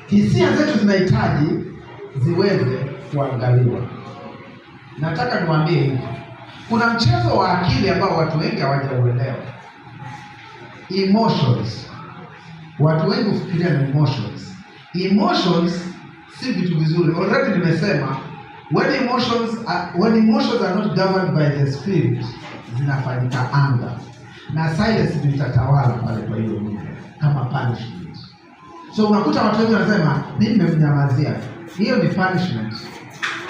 Hisia zetu zinahitaji ziweze kuangaliwa. Nataka niwaambie hivi, kuna mchezo wa akili ambao watu wengi hawajauelewa. Emotions. Watu wengi hufikiria na emotions. Emotions si vitu vizuri. Already nimesema when emotions are not governed by the spirit, zinafanyika anger. Na silence zitatawala pale kwa hiyo muda kama punishment. So unakuta watu wengi wanasema mimi nimemnyamazia. Hiyo ni punishment.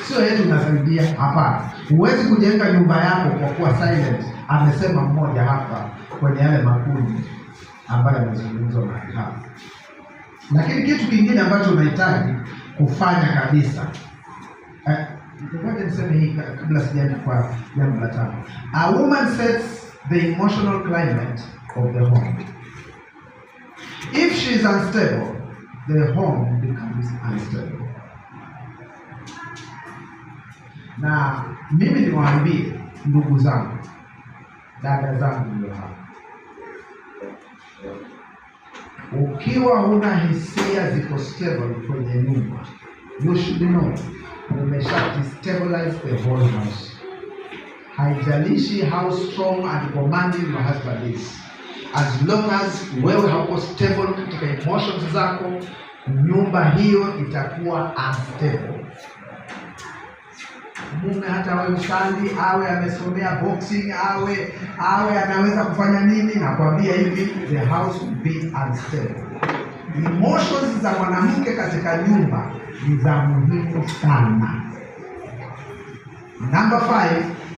Sio yetu unasaidia hapa. Huwezi kujenga nyumba yako kwa kuwa silent. Amesema mmoja hapa kwenye yale makundi ambayo yamezungumzwa mahali hapa. Lakini kitu kingine ambacho unahitaji kufanya kabisa. Ngoja niseme hii kabla sijaenda kwa jambo la tano. A woman sets the emotional climate of the home. If she is unstable, the home becomes unstable. Na mimi niwaambie ndugu zangu, dada zangu ndio hapa. Ukiwa huna hisia ziko stable kwenye nyumba, you should know umesha destabilize the whole house. Haijalishi how strong and commanding your husband is, as long as wewe hauko stable katika emotions zako, nyumba hiyo itakuwa unstable. Mume hata awe msali, awe amesomea boxing, awe anaweza kufanya nini, nakwambia hivi, the house will be unstable. Emotions za mwanamke katika nyumba ni za muhimu sana. Number 5,